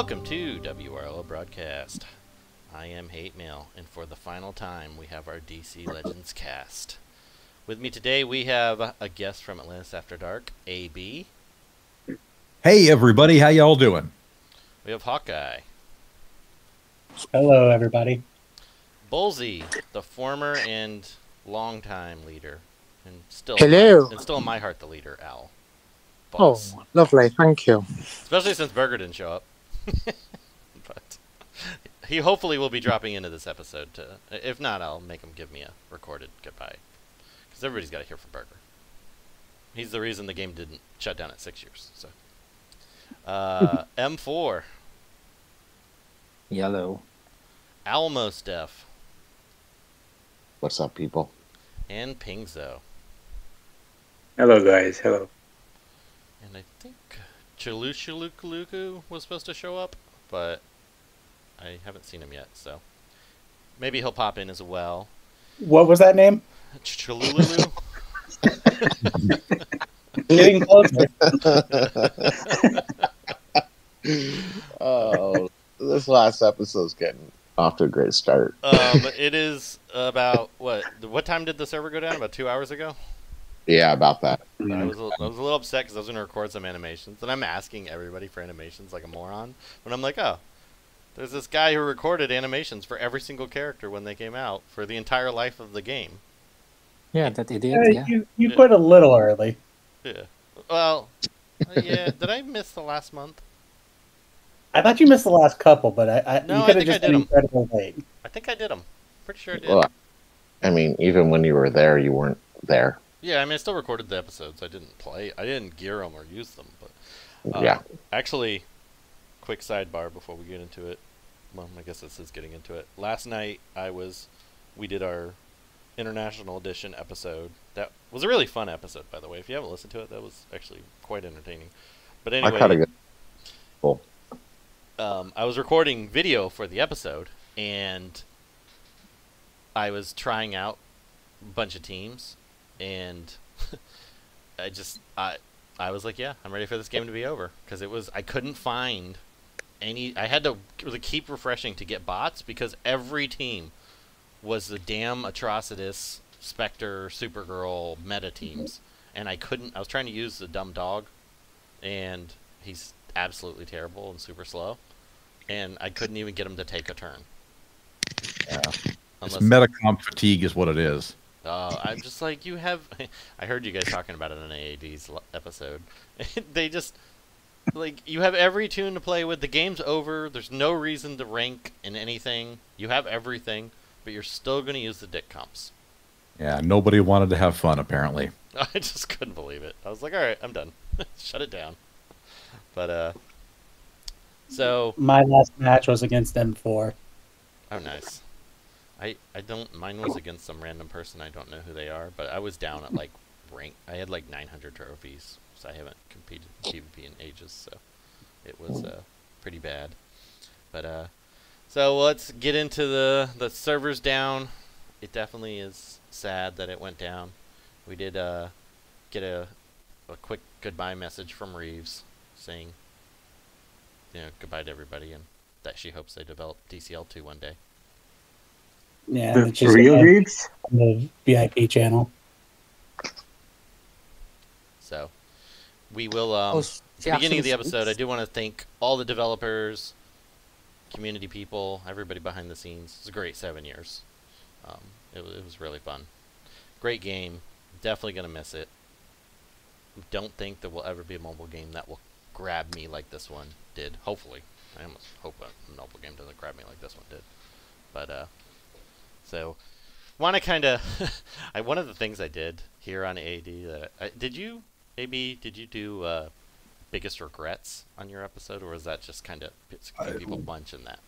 Welcome to WROL Broadcast. I am Hate Mail, and for the final time, we have our DC Legends cast. With me today, we have a guest from Atlantis After Dark, AB. Hey, everybody. How y'all doing? We have Hawkguy. Hello, everybody. Bulzee, the former and longtime leader, and still, Hello. In my heart, the leader, Owl. Oh, lovely. Thank you. Especially since Burger didn't show up. But he hopefully will be dropping into this episode. If not, I'll make him give me a recorded goodbye. Because everybody's got to hear from Burger. He's the reason the game didn't shut down at 6 years. So, M4. Yellow. Owlmos Def. What's up, people? And Pingzo. Hello, guys. Hello. And I think Chaluchalukaluku was supposed to show up, but I haven't seen him yet, so maybe he'll pop in as well. What was that name? Chalululu. Getting closer. Oh, this last episode's getting off to a great start. It is about, what time did the server go down? About 2 hours ago? Yeah, about that. I was a little upset because I was going to record some animations, and I'm asking everybody for animations like a moron. But I'm like, oh, there's this guy who recorded animations for every single character when they came out for the entire life of the game. Yeah, that idiot. Yeah. You quit a little early. Yeah. Well, yeah. Did I miss the last month? I thought you missed the last couple, but No, you I could have think I just did been 'em. incredibly late. I think I did them. Pretty sure I did. Well, I mean, even when you were there, you weren't there. Yeah, I mean, I still recorded the episodes. I didn't gear them or use them. But Yeah. Actually, quick sidebar before we get into it. Well, I guess this is getting into it. Last night, we did our International Edition episode. That was a really fun episode, by the way. If you haven't listened to it, that was actually quite entertaining. But I anyway, caught a good. Cool. I was recording video for the episode, and I was trying out a bunch of teams, and I was like, yeah, I'm ready for this game to be over, because I couldn't find any. I had to really keep refreshing to get bots, because every team was the damn Atrocitus, Spectre, Supergirl meta teams, and I was trying to use the dumb dog, and he's absolutely terrible and super slow, and I couldn't even get him to take a turn. Yeah. It's metacomp fatigue is what it is. I'm just like, you have... I heard you guys talking about it in AAD's episode. They just... Like, you have every tune to play with. The game's over. There's no reason to rank in anything. You have everything, but you're still going to use the dick comps. Yeah, nobody wanted to have fun, apparently. I just couldn't believe it. I was like, alright, I'm done. Shut it down. But, so... My last match was against M4. Oh, nice. Mine was against some random person. I don't know who they are, but I was down at, like, rank. I had, like, 900 trophies, so I haven't competed in PvP in ages, so it was, pretty bad. But, so let's get into the servers down. It definitely is sad that it went down. We did, get a quick goodbye message from Reeves saying, goodbye to everybody, and that she hopes they develop DCL2 one day. Yeah, The real Reeves? The VIP channel. So, we will, beginning of the episode, I do want to thank all the developers, community people, everybody behind the scenes. It was a great 7 years. It was really fun. Great game. Definitely going to miss it. Don't think there will ever be a mobile game that will grab me like this one did. Hopefully. I almost hope a mobile game doesn't grab me like this one did. But, so, want to kind of... one of the things I did here on AD that... did you do biggest regrets on your episode, or was that just kind of people bunch in that?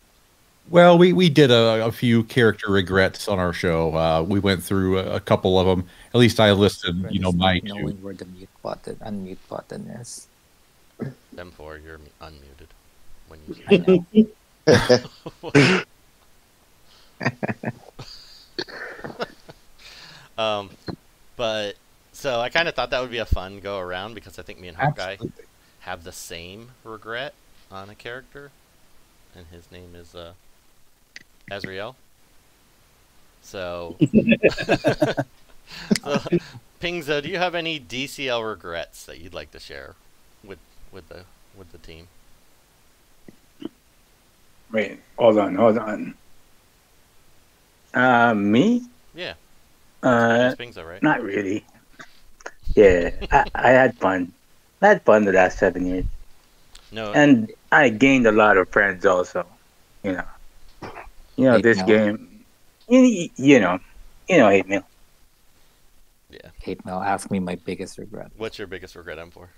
Well, we did a few character regrets on our show. We went through a couple of them. At least I listed, my two. Knowing where the unmute button is. M4, you're unmuted when you say but so I kind of thought that would be a fun go around, because I think me and Hawkguy have the same regret on a character. and his name is Azrael. So, so, Pingzo, do you have any DCL regrets that you'd like to share with the team? Wait, hold on. Me? Yeah. Pingzo, right? Not really. Yeah, I had fun. I had fun the last 7 years. No. And I gained a lot of friends also. You know this game. You know, 8 mil. Yeah. 8 mil. Ask me my biggest regret. What's your biggest regret, M4?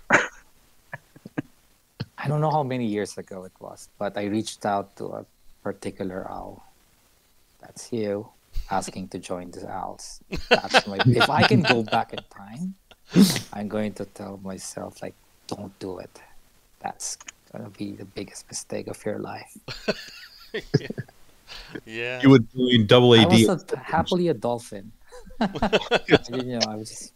I don't know how many years ago it was, but I reached out to a particular owl. That's you, asking to join the owls. That's if I can go back in time, I'm going to tell myself, like, don't do it. That's going to be the biggest mistake of your life. Yeah. You would doing double AD. I was happily a dolphin. I was just,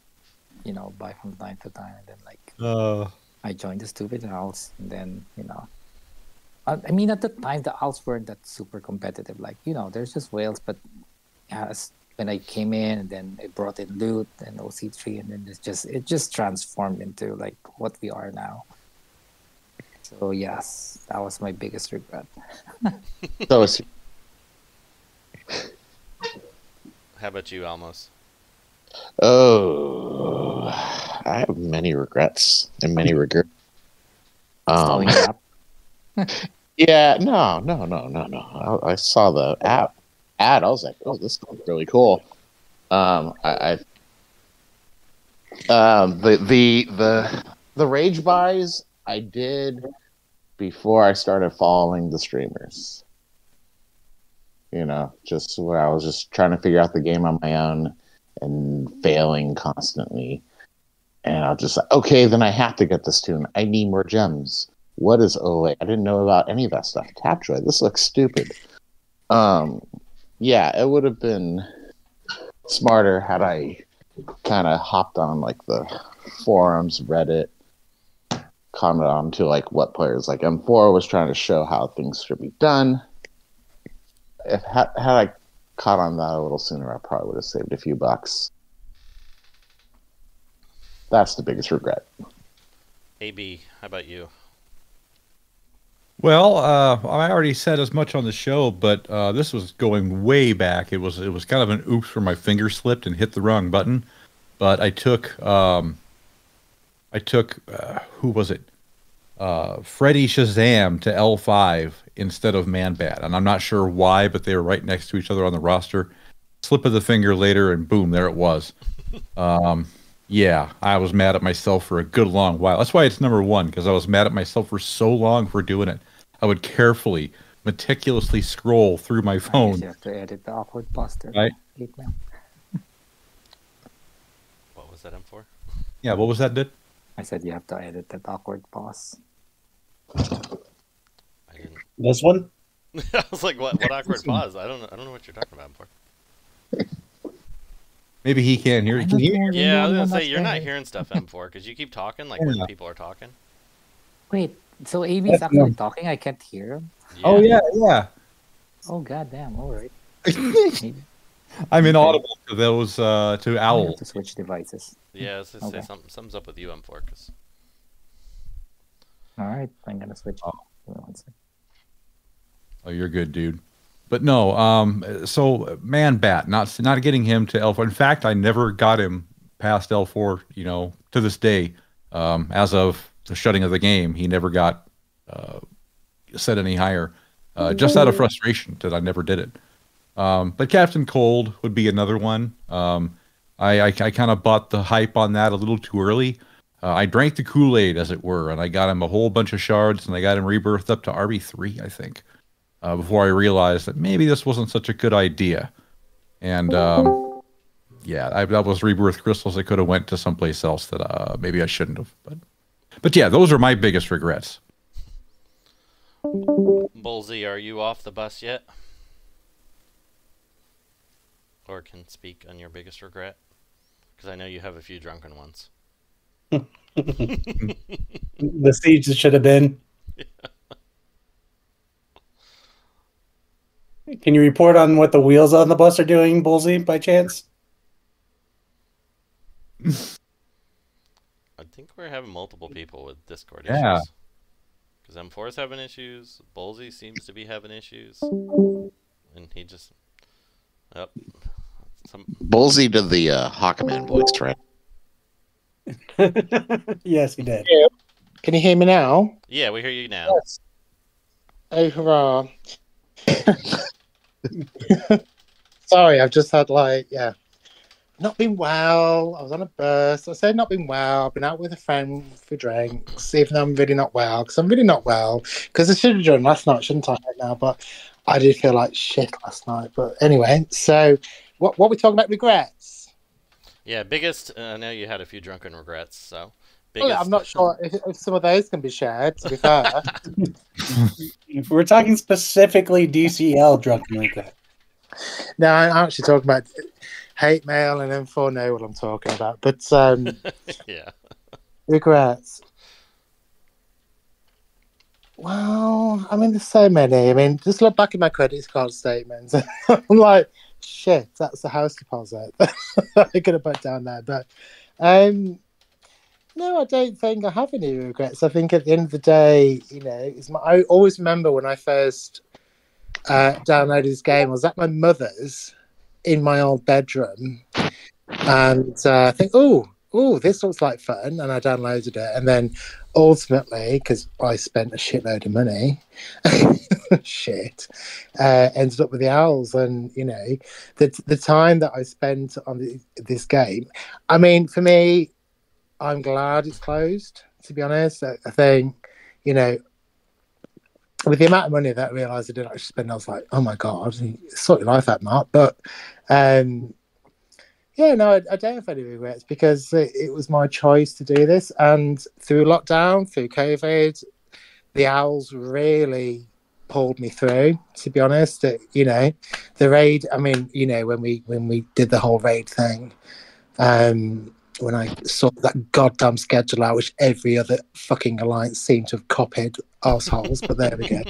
buy from time to time, and then I joined the stupid owls, and then I mean, at the time the owls weren't that super competitive. Like, there's just whales, but when I came in, and then I brought in loot and OC3, and then it just transformed into like what we are now. So yes, that was my biggest regret. So how about you, Owlmos? Oh, I have many regrets and many regrets. Yeah, no. I saw the ad. I was like, oh, this looks really cool. The rage buys I did before I started following the streamers. Just where I was just trying to figure out the game on my own and failing constantly. And I was just like, okay, then I have to get this tune. I need more gems. What is OA? I didn't know about any of that stuff. Tapjoy, this looks stupid. Yeah, it would have been smarter had I kind of hopped on like the forums, Reddit, commented on to like what players like M4 was trying to show how things should be done. Had I caught on that a little sooner, I probably would have saved a few bucks. That's the biggest regret. AB, how about you? Well, I already said as much on the show, but this was going way back. It was kind of an oops where my finger slipped and hit the wrong button. But I took who was it? Freddy Shazam to L5 instead of Man-Bat, and I'm not sure why, but they were right next to each other on the roster. Slip of the finger later, and boom, there it was. Yeah, I was mad at myself for a good long while. That's why it's number one, because I was mad at myself for so long for doing it. I would carefully, meticulously scroll through my phone. You have to edit the awkward poster. Right? What was that M4? Yeah, what was that, Did? I said you have to edit that awkward pause. I didn't. This one? I was like, what awkward pause? I don't know what you're talking about, M4. Maybe he can't hear. Can you hear? Yeah, I was gonna say you're not hearing stuff, M4, because you keep talking like when people are talking. Wait, so AB's actually talking? I can't hear him? Yeah. Oh yeah. Oh goddamn! All right. I'm inaudible to those to I Owl. have to switch devices. Yeah, I was gonna say something's up with you, M4, because. All right, I'm gonna switch. Oh, you're good, dude. But no, so Man-Bat, not getting him to L4. In fact, I never got him past L4, to this day. As of the shutting of the game, he never got set any higher. Just out of frustration that I never did it. But Captain Cold would be another one. I kind of bought the hype on that a little too early. I drank the Kool-Aid, as it were, and I got him a whole bunch of shards, and I got him rebirthed up to RB3, I think. Before I realized that maybe this wasn't such a good idea. And yeah, that was rebirth crystals. I could have went to someplace else that maybe I shouldn't have. But yeah, those are my biggest regrets. Bulzee, are you off the bus yet? Or can speak on your biggest regret? Because I know you have a few drunken ones. The siege that should have been. Yeah. Can you report on what the wheels on the bus are doing, Bulzee, by chance? I think we're having multiple people with Discord Yeah. issues. Because M4 is having issues. Bulzee seems to be having issues. And he just... Yep. Bulzee did the Hawkman voice, right? Yes, he did. Yeah. Can you hear me now? Yeah, we hear you now. Yes. Oh, hurrah. Sorry, I've just had not been well. I was on a bus. I said not been well. I've been out with a friend for drinks, even though I'm really not well. Because I'm really not well. Because I should have done last night, shouldn't I? Right now, but I did feel like shit last night. But anyway, so what we talking about? Regrets? Yeah, biggest. I know you had a few drunken regrets, so. Well, I'm not sure if some of those can be shared. To be fair, If we're talking specifically DCL drunken regret. no, I'm actually talking about hate mail and info. Know what I'm talking about, but Yeah. regrets. Well, I mean, there's so many. I mean, just look back at my credit card statements. I'm like, shit, that's the house deposit I could have put down there. But no, I don't think I have any regrets. I think at the end of the day, I always remember when I first downloaded this game. I was at my mother's in my old bedroom, and I think, oh, this looks like fun, and I downloaded it, and then ultimately, because I spent a shitload of money, ended up with the owls, and the time that I spent on this game. I mean, for me, I'm glad it's closed. To be honest, I think with the amount of money that I realised I didn't actually spend, I was like, oh my god, sort your life out, Mark. But yeah, no, I don't have any regrets because it was my choice to do this. And through lockdown, through COVID, the owls really pulled me through. To be honest, the raid. I mean, when we did the whole raid thing, when I saw that goddamn schedule out, which every other fucking alliance seemed to have copied, arseholes, but there we go.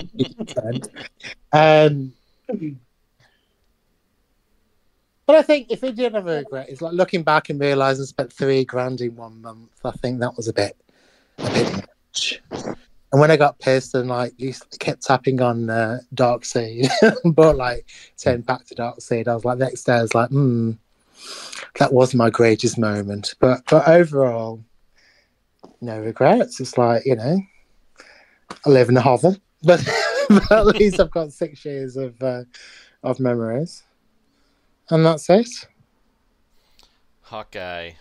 But I think if we did have a regret, it's like looking back and realising I spent $3,000 in 1 month. I think that was a bit much. And when I got pissed and kept tapping on Darkseid, but 10 back to Darkseid, I was like, next day I was like, that wasn't my greatest moment. But overall, no regrets. It's like, I live in a hovel, but at least I've got 6 years of memories. And that's it. Hawkguy,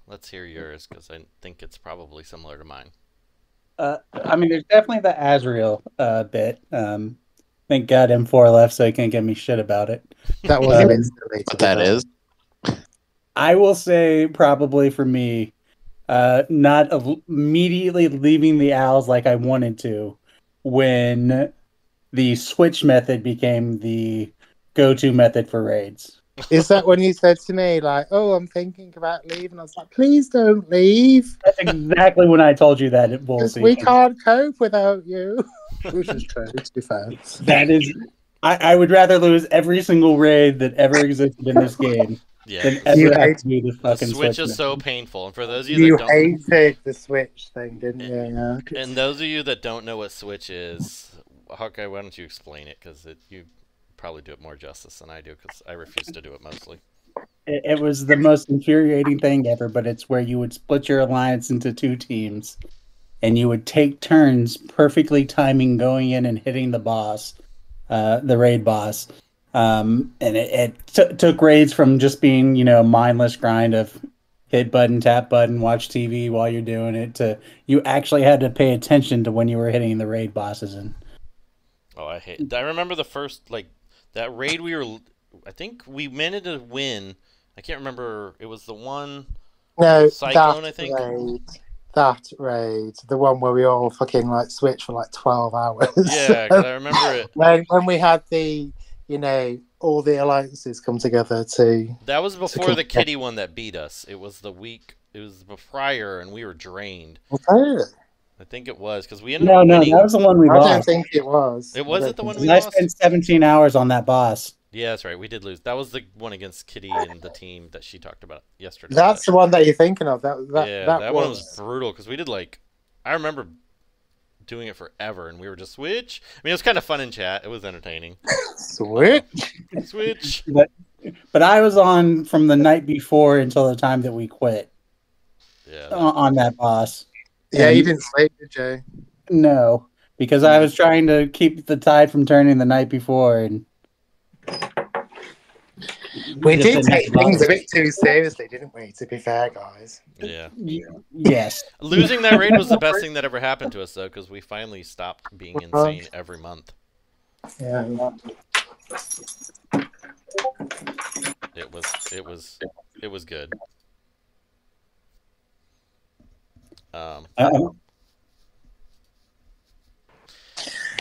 let's hear yours, because I think it's probably similar to mine. I mean, there's definitely the Azrael bit. Thank God M4 left so he can't give me shit about it. That was what that is. I will say probably for me, not immediately leaving the owls like I wanted to when the switch method became the go-to method for raids. Is that when you said to me, oh, I'm thinking about leaving? I was like, please don't leave. That's exactly when I told you that, Bulzee. We can't cope without you. Which is true, to be fair. That is... I would rather lose every single raid that ever existed in this game than ever have to do the fucking switch is so painful. And for those of you that don't... hated the switch thing, didn't you? Yeah. And those of you that don't know what switch is, Hawkguy, why don't you explain it? Because you probably do it more justice than I do, because I refuse to do it mostly. It was the most infuriating thing ever, but it's where you would split your alliance into 2 teams, and you would take turns perfectly timing going in and hitting the boss, the raid boss. And it took raids from just being, mindless grind of hit button, tap button, watch TV while you're doing it, to you actually had to pay attention to when you were hitting the raid bosses. And I remember the first, that raid I think we managed to win. I can't remember. It was the one... No, Cyclone, I think. That raid. The one where we all fucking, switched for, 12 hours. Yeah, because I remember it. When we had the, all the alliances come together to... That was before the kitty one that beat us. It was the prior, and we were drained. Okay. I think it was because we ended up winning. No, that was the one we lost. I don't think it was. It was it the one we I lost? spent 17 hours on that boss. Yeah, that's right. We did lose. That was the one against Kitty and the team that she talked about yesterday. That's the one that you're thinking of. That one was brutal because we did I remember doing it forever and we were just switch. I mean, it was kind of fun in chat. It was entertaining. Switch. But I was on from the night before until the time that we quit. Yeah. On that boss. Yeah, you didn't sleep, did you? No, because I was trying to keep the tide from turning the night before, and we did take things a bit too seriously, didn't we? To be fair, guys. Yeah. Yes. Losing that raid was the best thing that ever happened to us, though, because we finally stopped being insane every month. Yeah. It was good.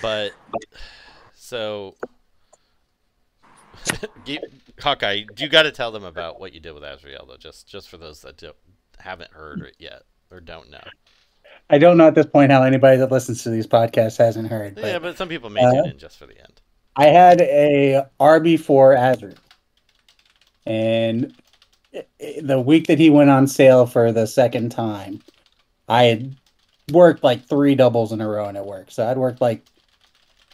But so Hawkguy, you got to tell them about what you did with Azrael, though, just for those that haven't heard it yet or don't know. I don't know at this point how anybody that listens to these podcasts hasn't heard. Yeah, but some people may tune in just for the end. I had a RB4 Azrael, and the week that he went on sale for the second time, I had worked like 3 doubles in a row and it worked. So I'd worked like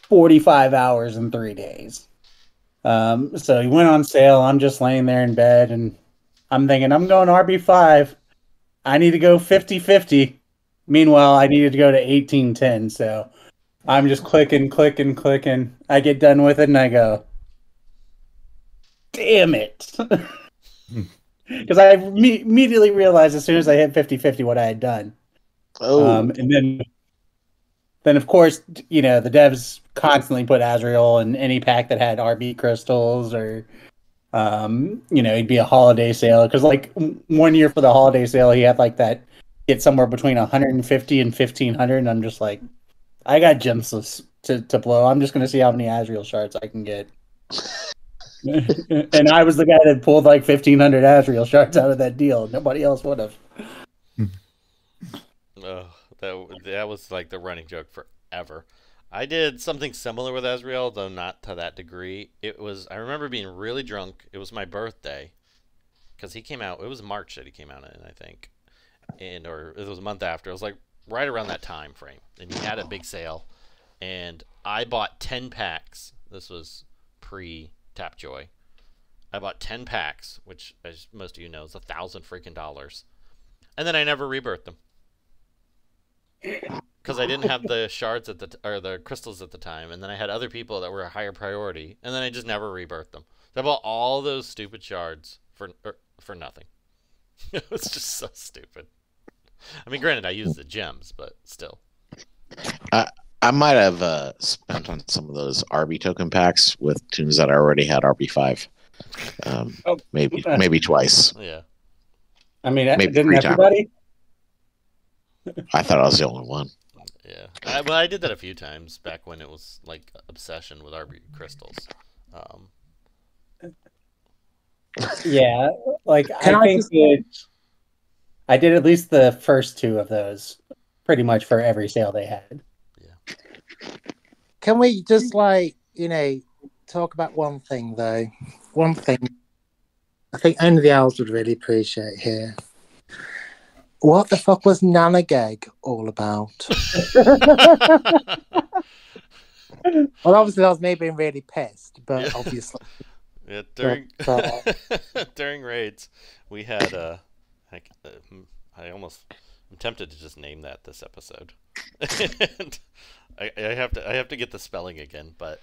45 hours in 3 days. So he went on sale. I'm just laying there in bed and I'm thinking, I'm going RB5. I need to go 50-50. Meanwhile, I needed to go to 18-10. So I'm just clicking. I get done with it and I go, damn it. Because I immediately realized as soon as I hit 50-50 what I had done. And then of course, the devs constantly put Azrael in any pack that had RB crystals or, it'd be a holiday sale. Because like 1 year for the holiday sale, he had like that get somewhere between 150 and 1,500. And I'm just like, I got gems to blow. I'm just going to see how many Azrael shards I can get. And I was the guy that pulled like 1,500 Azrael shards out of that deal. Nobody else would have. Oh, that was like the running joke forever. I did something similar with Azrael, though not to that degree. I remember being really drunk. It was my birthday, because he came out. It was March that he came out in, I think, or it was a month after. It was like right around that time frame, and he had a big sale, and I bought 10 packs. This was pre-Tapjoy. I bought 10 packs, which, as most of you know, is $1,000 freaking dollars, and then I never rebirthed them. Because I didn't have the shards or the crystals at the time, and then I had other people that were a higher priority, and then I just never rebirthed them. So I bought all those stupid shards for nothing. It was just so stupid. I mean, granted, I used the gems, but still. I might have spent on some of those RB token packs with tunes that I already had RB5. Maybe twice. Yeah. I mean, didn't everybody? I thought I was the only one. Yeah. I did that a few times back when it was like obsession with RB crystals. Yeah, like I did at least the first 2 of those pretty much for every sale they had. Yeah. Can we just talk about one thing though? One thing I think only the owls would really appreciate here. What the fuck was Nanageg all about? Well, obviously that was me being really pissed, but yeah. Obviously. Yeah, during raids, we had I'm tempted to just name that this episode. And I have to get the spelling again, but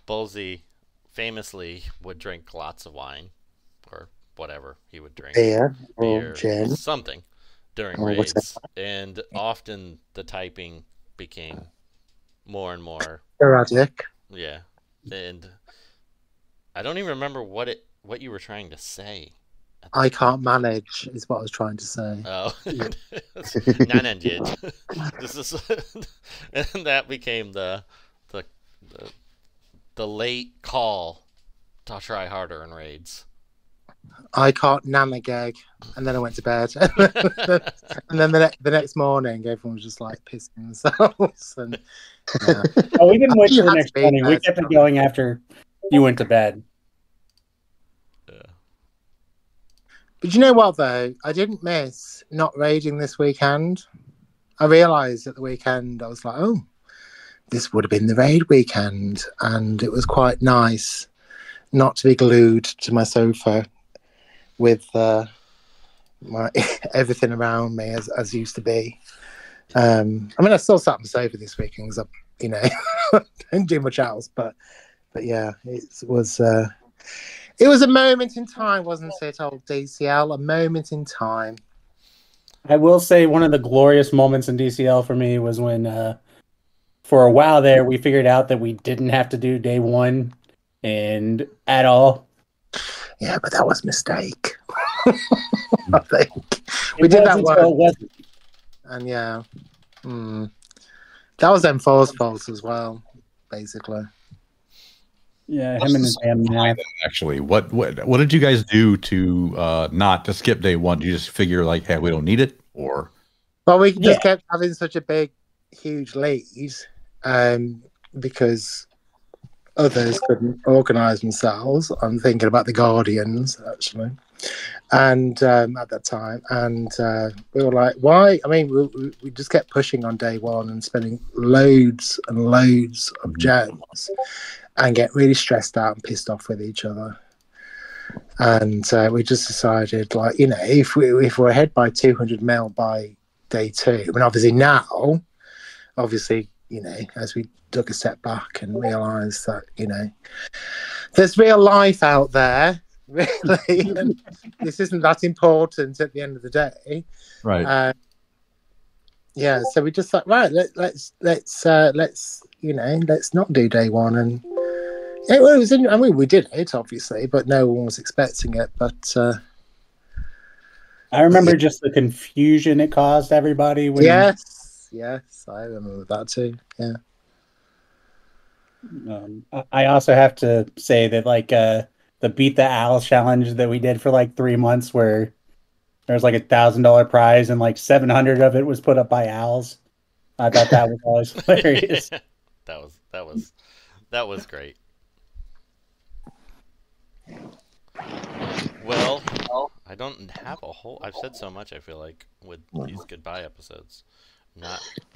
Bulzee famously would drink lots of wine or whatever he would drink. Beer or gin. Something. During raids, and often the typing became more and more erratic. Yeah, and I don't even remember what you were trying to say. I can't manage is what I was trying to say. Oh, This is, and that became the late call to try harder in raids. I can't namagag, and then I went to bed. And then the next morning, everyone was just like pissing themselves. And oh, we didn't wait till the next morning. We kept it going after you went to bed. But you know what, though? I didn't miss not raiding this weekend. I realised at the weekend, I was like, oh, this would have been the raid weekend. And it was quite nice not to be glued to my sofa with my everything around me as used to be. I mean, I still sat on the sofa this weekend because I, don't do much else. But yeah, it was a moment in time, wasn't it, old DCL? A moment in time. I will say one of the glorious moments in DCL for me was when, for a while there, we figured out that we didn't have to do day one and at all. Yeah, but that was a mistake. I think we did that one. And yeah, that was M4's fault as well, basically. Yeah, him and his damn math. Actually, what did you guys do to not to skip day one? Do you just figure like, hey, we don't need it, or? Well, we just kept having such a huge lead, because others couldn't organise themselves. I'm thinking about the Guardians, actually, and at that time, and we were like, why? I mean, we just kept pushing on day one and spending loads and loads of gems, and get really stressed out and pissed off with each other. And we just decided, like, if we're ahead by 200 mil by day two, and obviously now, as we took a step back and realised that, there's real life out there, really, and this isn't that important at the end of the day. Right. Yeah, so we just thought, right, let's not do day one. And it was, I mean, we did it, obviously, but no one was expecting it. But I remember just the confusion it caused everybody. Yes, I remember that too. Yeah. I also have to say that, like, the Beat the Owls challenge that we did for like 3 months, where there was like $1,000 prize and like 700 of it was put up by owls. I thought that was always hilarious. that was great. Well, I don't have a whole. I've said so much, I feel like, with these goodbye episodes.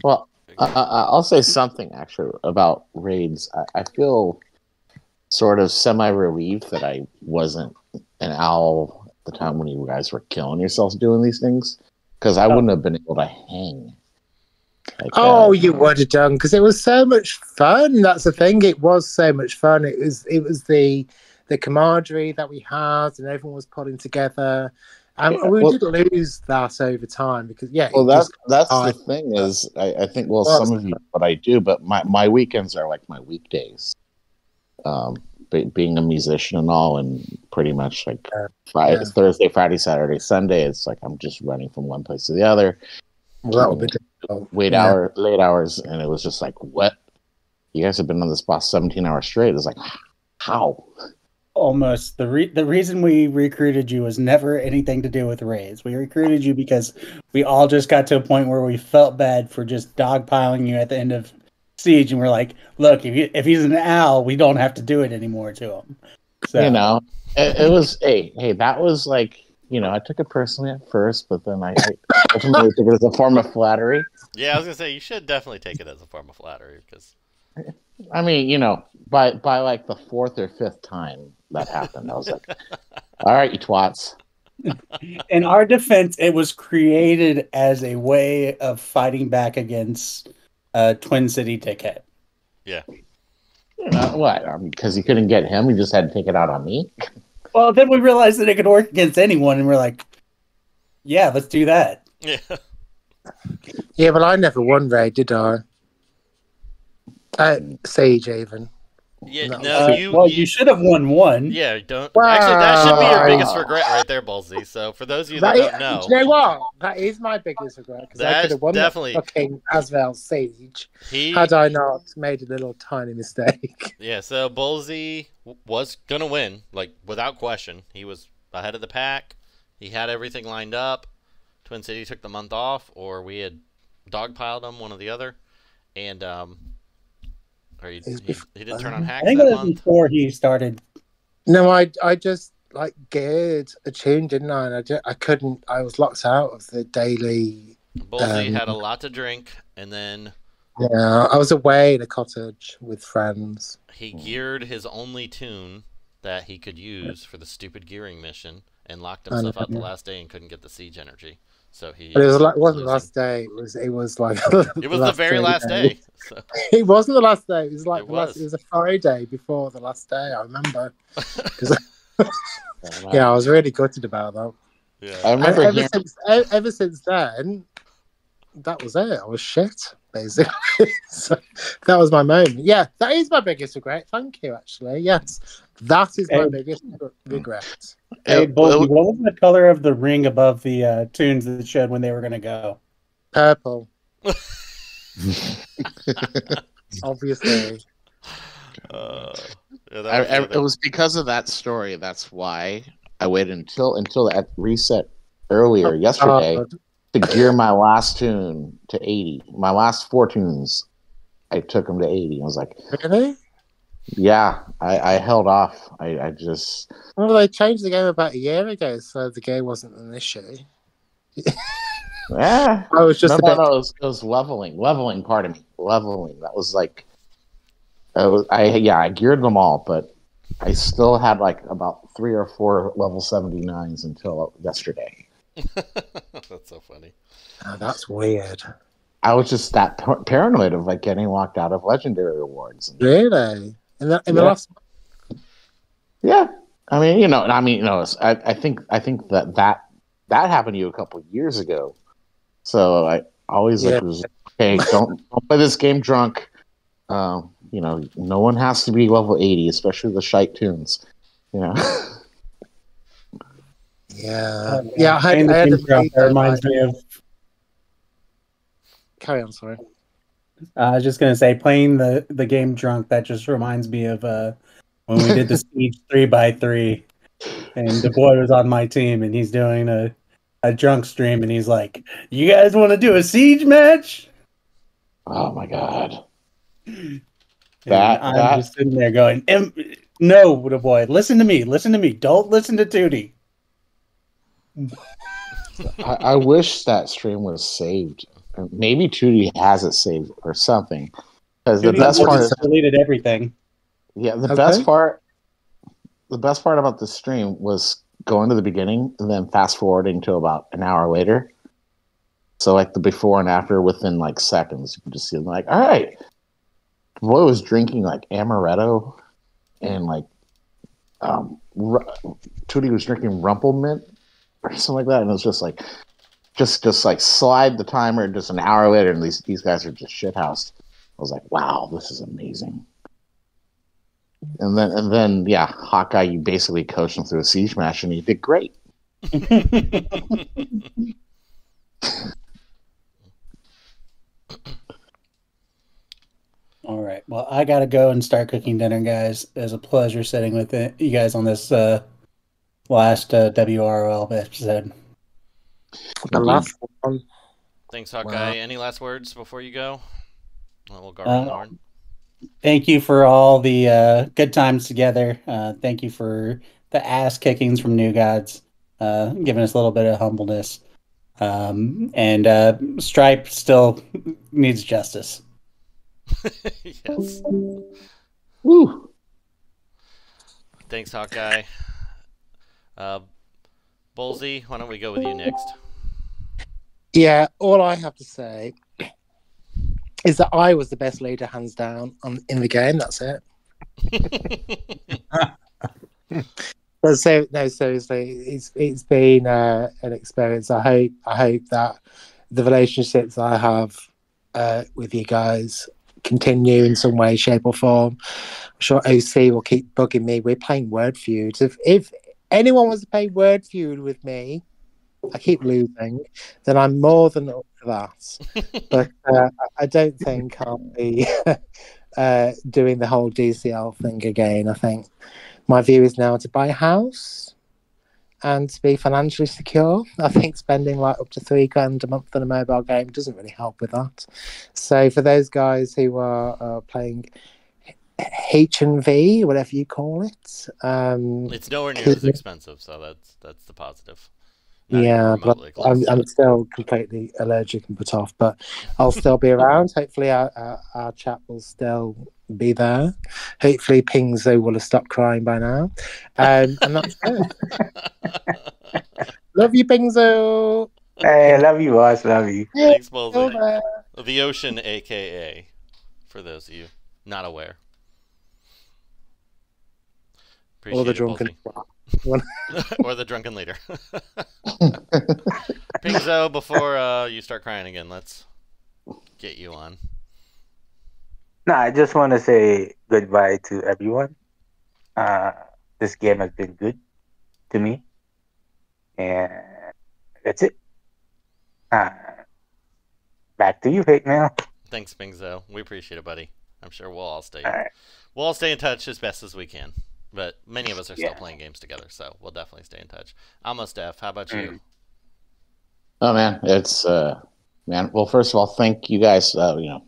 Well, I'll say something actually about raids. I feel sort of semi-relieved that I wasn't an owl at the time when you guys were killing yourselves doing these things, because I wouldn't have been able to hang. Like, you would have done, because it was so much fun. That's the thing. It was so much fun. It was the camaraderie that we had, and everyone was putting together. We did lose that over time because that's the thing is I think some of you know what I do, but my weekends are like my weekdays. Being a musician and all, and pretty much like Thursday, Friday, Saturday, Sunday, it's like I'm just running from one place to the other. Well, that would be difficult. Late hours, and it was just like, what? You guys have been on this boss 17 hours straight. It's like, how? Almost. The reason we recruited you was never anything to do with raids. We recruited you because we all just got to a point where we felt bad for just dogpiling you at the end of Siege, and we're like, look, if he's an owl, we don't have to do it anymore to him. So it was that was like, I took it personally at first, but then I ultimately took it as a form of flattery. Yeah, I was gonna say you should definitely take it as a form of flattery, because I mean, by like the fourth or fifth time that happened, I was like, all right, you twats. In our defense, it was created as a way of fighting back against Twin City Dickhead. Yeah. What? Because you couldn't get him, you just had to take it out on me? Well, then we realized that it could work against anyone, and we're like, yeah, let's do that. Yeah. Yeah, but I never won raid, did I? Siege, even. Yeah, you should have won one. Yeah, don't. Wow. Actually, that should be your biggest regret right there, Bulzee. So for those of you that don't know, you know what? That is my biggest regret, because I could have won definitely fucking Asvel Siege had I not made a little tiny mistake. Yeah, so Bulzee was gonna win, like, without question. He was ahead of the pack. He had everything lined up. Twin City took the month off, or we had dogpiled him, one or the other. And he didn't turn on hacks I think that it was month. before he started. No, I just like geared a tune, didn't I? And I couldn't. I was locked out of the daily. Bulzee had a lot to drink, and then I was away in a cottage with friends. He geared his only tune that he could use for the stupid gearing mission, and locked himself out the last day and couldn't get the siege energy. So But it wasn't the last day. It was like it was the very last day. So. It wasn't the last day. It was like it was a Friday before the last day. I remember. Yeah, I was really gutted about that. Yeah, I remember ever since then, that was it. I was shit, basically. So that was my moment. Yeah, that is my biggest regret. Thank you, actually. Yes, that is my biggest regret. Hey, Bulzee, what was the color of the ring above the tunes that showed when they were going to go? Purple. Obviously. It was because of that story. That's why I waited until that reset earlier yesterday to gear my last tune to 80. My last 4 tunes, I took them to 80. I was like, really? Yeah, I held off. I just. Well, they changed the game about a year ago, so the game wasn't an issue. Yeah, I was just no, it was leveling. Pardon me, leveling. That was like, I geared them all, but I still had like about 3 or 4 level 79s until yesterday. That's so funny. Oh, that's weird. I was just that paranoid of like getting locked out of legendary rewards. Really? In the last. Yeah, I mean, I think that happened to you a couple of years ago. So I always was, okay, don't play this game drunk. No one has to be level 80, especially the shite tunes. Yeah. That reminds me of. Carry on, sorry. I was just gonna say, playing the game drunk. That just reminds me of when we did the Siege 3x3, and the boy was on my team, and he's doing a drunk stream, and he's like, "You guys want to do a Siege match?" Oh my god! I'm just sitting there going, "No, the boy, listen to me. Don't listen to Tootie." I wish that stream was saved. Maybe Tootie has it saved or something. Because the best part is deleted everything. Yeah, the best part about the stream was going to the beginning and then fast forwarding to about an hour later. So like the before and after within like seconds, you can just see them like, all right. The boy was drinking like amaretto and like Tootie was drinking Rumplemint or something like that, and it was just like just like slide the timer just an hour later, and these guys are just shithoused. I was like, wow, this is amazing. And then yeah, Hawkguy, you basically coached him through a siege match, and he did great. All right. Well, I gotta go and start cooking dinner, guys. It was a pleasure sitting with you guys on this last WROL episode. The last one. Thanks, Hawkguy. Wow. Any last words before you go? We'll go around the horn. Thank you for all the good times together. Thank you for the ass kickings from New Gods, giving us a little bit of humbleness. And Stripe still needs justice. Yes. Woo. Thanks, Hawkguy. Bulzee, why don't we go with you next? Yeah, all I have to say is that I was the best leader, hands down, in the game. That's it. But seriously, it's been an experience. I hope that the relationships I have with you guys continue in some way, shape, or form. I'm sure OC will keep bugging me. We're playing Word Feuds. If anyone wants to play Word Feud with me, I keep losing, then I'm more than up for that. But I don't think I'll be doing the whole DCL thing again. I think my view is now to buy a house and to be financially secure. I think spending like up to $3,000 a month on a mobile game doesn't really help with that. So for those guys who are playing H&V, whatever you call it, it's nowhere near as expensive, so that's the positive. Yeah, but I'm still completely allergic and put off, but I'll still be around. Hopefully our chat will still be there. Hopefully Pingzo will have stopped crying by now. And that's it. Love you, Pingzo. Hey, I love you, boss. Love you. Thanks, Bulzee. The Ocean, a.k.a., for those of you not aware. Appreciate or the drunken or the drunken leader. Pingzo, before you start crying again, let's get you on. No, I just want to say goodbye to everyone. This game has been good to me, and that's it. Back to you, Fake Mail. Thanks, Pingzo. We appreciate it, buddy. I'm sure we'll all stay. Right. We'll all stay in touch as best as we can. But many of us are still playing games together, so we'll definitely stay in touch. Owlmos Def, how about you? Oh man, it's man. Well, first of all, thank you guys. The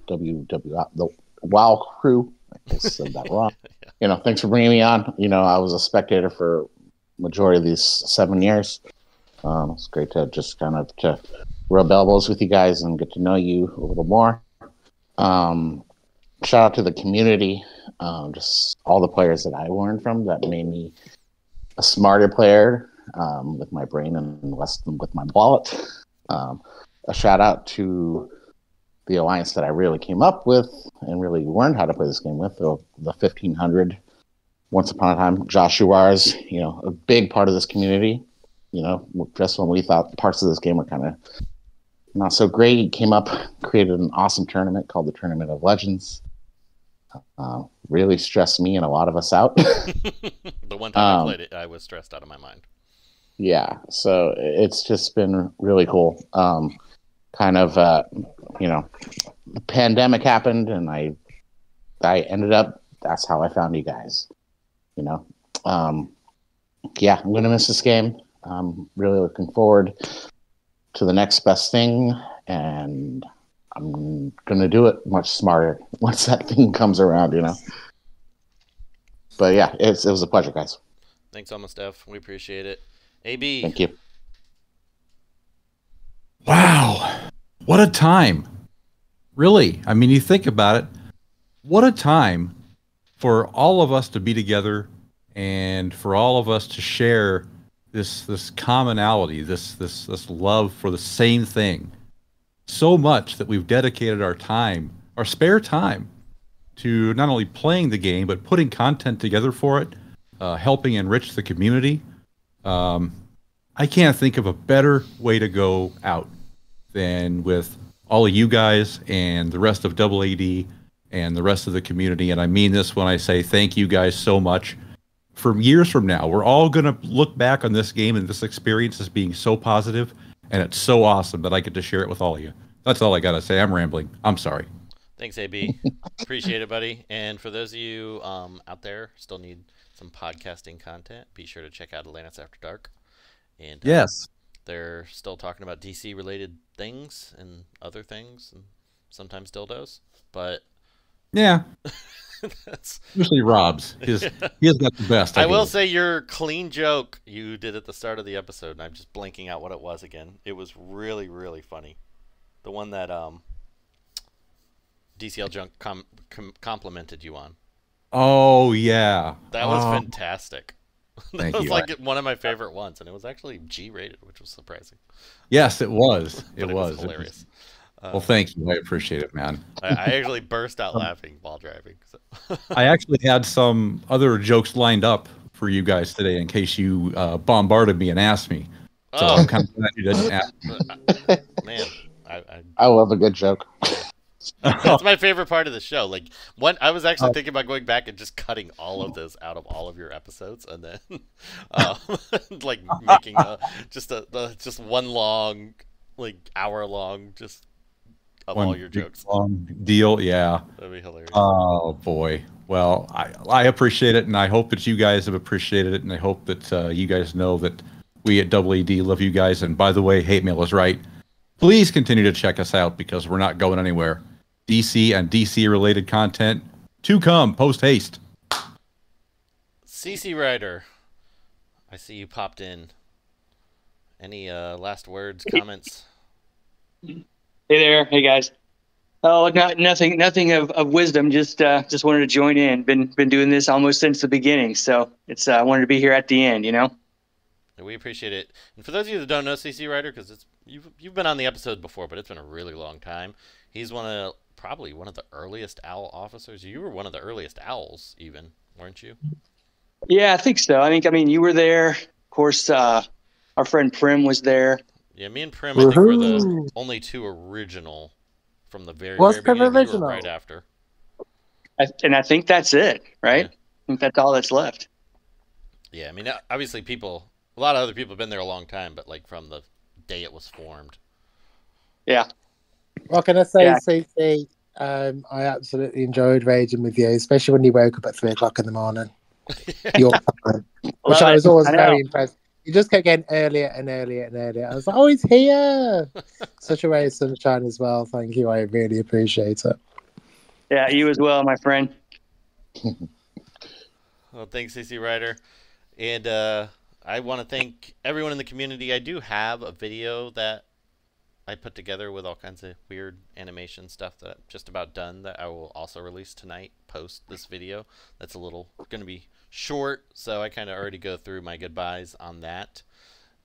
the WoW crew. I said that wrong. Thanks for bringing me on. I was a spectator for majority of these 7 years. It's great to just kind of to rub elbows with you guys and get to know you a little more. Shout out to the community. Just all the players that I learned from that made me a smarter player with my brain and less than with my wallet. A shout out to the alliance that I really came up with and really learned how to play this game with, the 1500. Once upon a time, Joshua's, a big part of this community. Just when we thought parts of this game were kind of not so great, he came up, created an awesome tournament called the Tournament of Legends. Really stressed me and a lot of us out. The one time I played it, I was stressed out of my mind. Yeah, so it's just been really cool. The pandemic happened, and I ended up. That's how I found you guys. I'm gonna miss this game. I'm really looking forward to the next best thing, and I'm gonna do it much smarter once that thing comes around, But yeah, it was a pleasure, guys. Thanks, Owlmos Def. We appreciate it. AB. Thank you. Wow, what a time! Really, I mean, you think about it. What a time for all of us to be together, and for all of us to share this commonality, this love for the same thing. So much that we've dedicated our time, our spare time, to not only playing the game, but putting content together for it, helping enrich the community. I can't think of a better way to go out than with all of you guys and the rest of WAD and the rest of the community. And I mean this when I say thank you guys so much. For years from now, we're all going to look back on this game and this experience as being so positive, and it's so awesome that I get to share it with all of you. That's all I got to say. I'm rambling. I'm sorry. Thanks, AB. Appreciate it, buddy. And for those of you out there still need some podcasting content, be sure to check out Atlantis After Dark. And yes, they're still talking about DC-related things and other things, and sometimes dildos. But yeah, that's usually Rob's. He has got the best. I will say your clean joke you did at the start of the episode, and I'm just blanking out what it was again. It was really, really funny. The one that DCL Junk complimented you on. Oh, yeah. That was fantastic. That was you. like one of my favorite ones, and it was actually G-rated, which was surprising. Yes, it was. It was hilarious. Well, thank you. I appreciate it, man. I actually burst out laughing while driving. So. I actually had some other jokes lined up for you guys today in case you bombarded me and asked me. So I'm kind of glad you didn't ask me. Man, I love a good joke. That's my favorite part of the show. Like, I was actually thinking about going back and just cutting all of this out of all of your episodes, and then like making just one long, like hour-long, just of all your jokes. Long deal, yeah. That'd be hilarious. Oh boy. Well, I appreciate it, and I hope that you guys have appreciated it, and I hope that you guys know that we at WAD love you guys. And by the way, Hate Mail is right. Please continue to check us out because we're not going anywhere. DC and DC-related content to come, post-haste. CCrider, I see you popped in. Any last words, comments? Hey there. Hey, guys. Oh, nothing of wisdom. Just wanted to join in. Been doing this almost since the beginning, so it's I wanted to be here at the end. We appreciate it. And for those of you that don't know CCrider, because you've been on the episode before, but it's been a really long time. He's probably one of the earliest owl officers. You were one of the earliest owls, even, weren't you? Yeah, I think so. I mean, you were there. Of course, our friend Prim was there. Yeah, me and Prim, I think, were the only two original from the very beginning. You were right after. And I think that's it, right? Yeah. I think that's all that's left. Yeah, I mean, obviously a lot of other people have been there a long time, but like from the day it was formed. Yeah. What can I say, CC? I absolutely enjoyed raging with you, especially when you woke up at 3 o'clock in the morning. Which I was always very impressed. You just kept getting earlier and earlier and earlier. I was like, oh, he's here. Such a ray of sunshine as well. Thank you. I really appreciate it. Yeah, you as well, my friend. Well, thanks, CCrider. And I want to thank everyone in the community. I do have a video that I put together with all kinds of weird animation stuff that I'm just about done that I will also release tonight, post this video. That's going to be short, so I kind of already go through my goodbyes on that.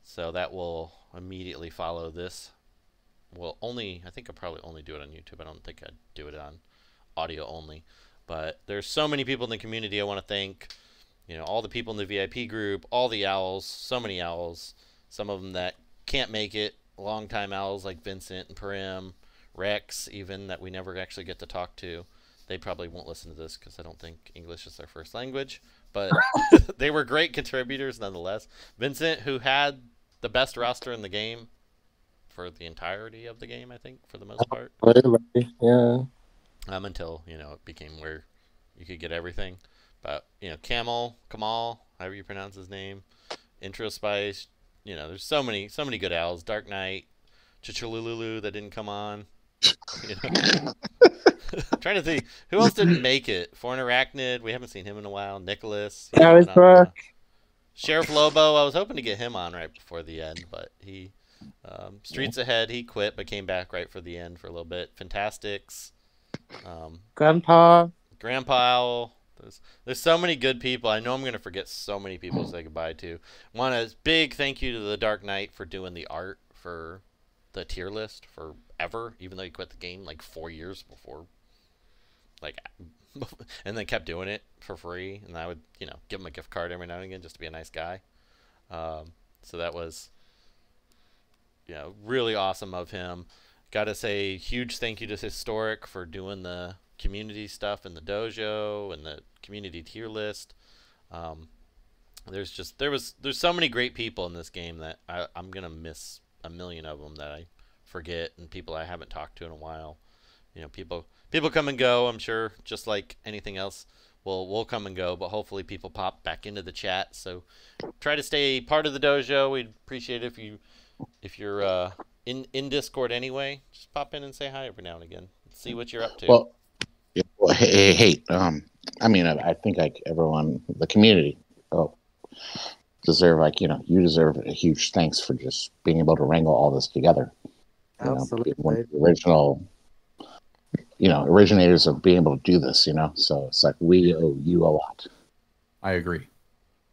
So that will immediately follow this. I think I'll probably only do it on YouTube. I don't think I'd do it on audio only. But there's so many people in the community I want to thank. All the people in the VIP group, all the owls, so many owls, some of them that can't make it, long-time owls like Vincent and Prim, Rex even, that we never actually get to talk to. They probably won't listen to this because I don't think English is their first language, but they were great contributors nonetheless. Vincent, who had the best roster in the game for the entirety of the game, I think, for the most part. Yeah. Until, it became where you could get everything. But, Kamal, however you pronounce his name, Intro Spice, there's so many good owls. Dark Knight, Chichalululu that didn't come on. Trying to think who else didn't make it. Foreign Arachnid, we haven't seen him in a while. Nicholas, Sheriff Lobo. I was hoping to get him on right before the end, but he Streets Ahead. He quit but came back right for the end for a little bit. Fantastics, Grandpa Owl. There's so many good people. I know I'm going to forget so many people to say goodbye to. One is big thank you to the Dark Knight for doing the art for the tier list forever, even though he quit the game like 4 years before. And then kept doing it for free. And I would, give him a gift card every now and again just to be a nice guy. So that was, really awesome of him. Got to say huge thank you to Historic for doing the community stuff in the dojo and the community tier list. There's so many great people in this game that I'm gonna miss a million of them that I forget, and people I haven't talked to in a while. People come and go. I'm sure, just like anything else, we'll come and go, but hopefully people pop back into the chat. So try to stay part of the dojo. We'd appreciate it if you're in Discord anyway. Just pop in and say hi every now and again. See what you're up to. Well, hey, I think everyone, the community, deserve you deserve a huge thanks for just being able to wrangle all this together. Absolutely. One of the original, originators of being able to do this. So it's like we owe you a lot. I agree.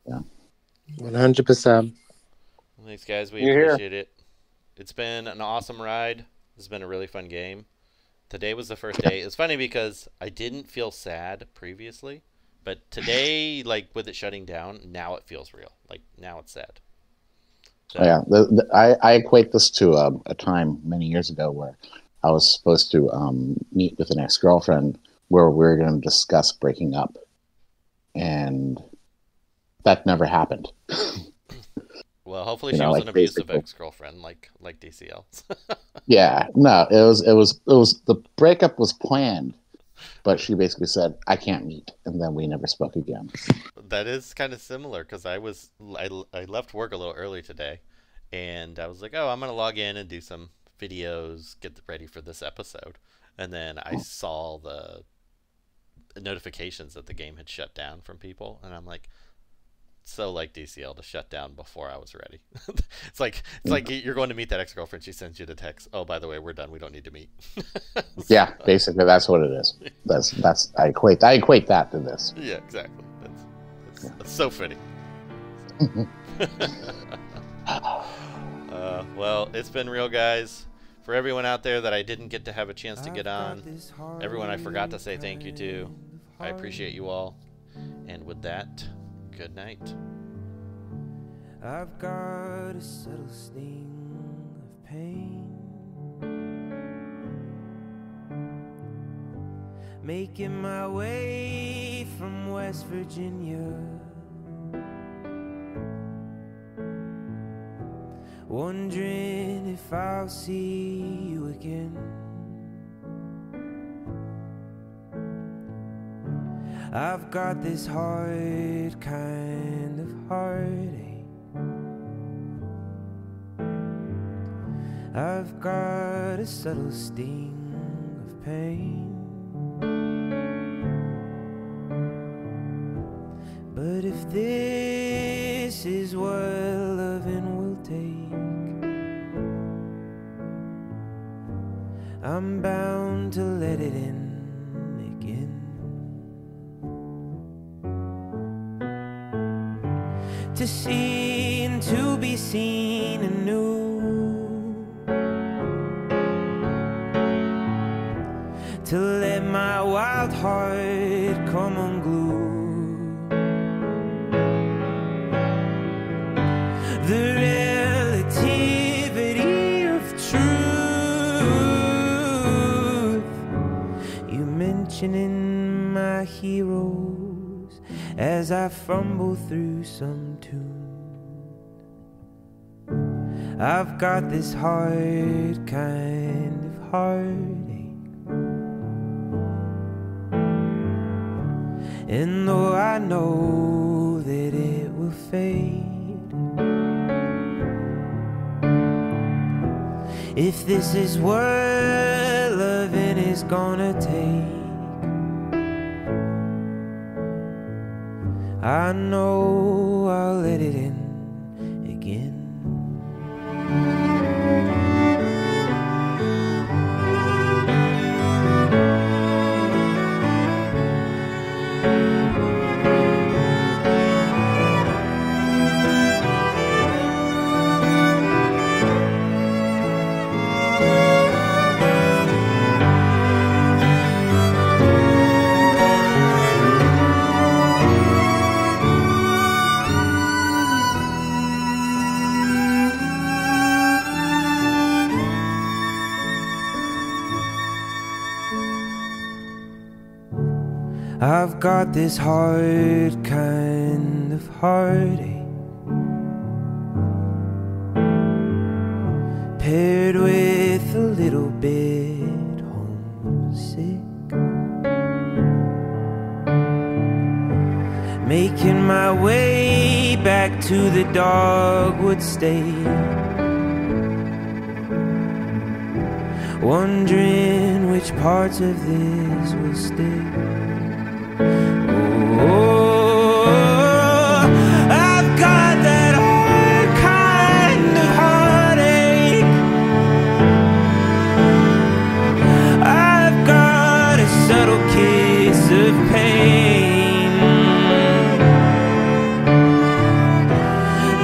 Yeah. 100%. Thanks, guys. We appreciate it. It's been an awesome ride. This has been a really fun game. Today was the first day. It's funny because I didn't feel sad previously, but today, with it shutting down, now it feels real. Now it's sad. So. Yeah, I equate this to a time many years ago where I was supposed to meet with an ex-girlfriend where we were going to discuss breaking up, and that never happened. Well, hopefully she was an abusive ex-girlfriend, like DCL. Yeah, no, it was the breakup was planned, But she basically said, I can't meet. And then we never spoke again. That is kind of similar because I left work a little early today. And I was like, oh, I'm going to log in and do some videos, get ready for this episode. And then I saw the notifications that the game had shut down from people. And I'm like, so like DCL to shut down before I was ready. It's like you're going to meet that ex-girlfriend. She sends you the text. Oh, by the way, we're done. We don't need to meet. Yeah, basically that's what it is. That's I equate that to this. Yeah, exactly. That's so fitting. Well, it's been real, guys. For everyone out there that I didn't get to have a chance to get on, everyone I forgot to say thank you to, I appreciate you all. And with that, good night. I've got a subtle sting of pain, making my way from West Virginia, wondering if I'll see you again. I've got this hard kind of heartache. I've got a subtle sting of pain, but if this is what loving will take, I'm bound to let it in again. To see and to be seen anew, to let my wild heart come unglued. The relativity of truth, you mentioning my heroes as I fumble through some tune. I've got this hard kind of heartache, and though I know that it will fade, if this is what loving is gonna take, I know I'll let it in again. I've got this hard kind of heartache, paired with a little bit homesick, making my way back to the dogwood state, wondering which parts of this will stick. I've got that hard kind of heartache. I've got a subtle kiss of pain,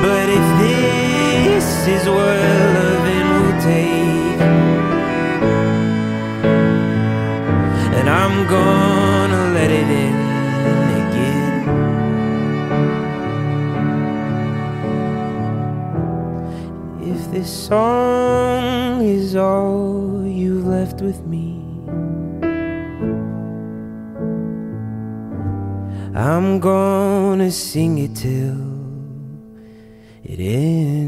but if this is what loving will take, and I'm gonna let it in. This song is all you've left with me, I'm gonna sing it till it ends.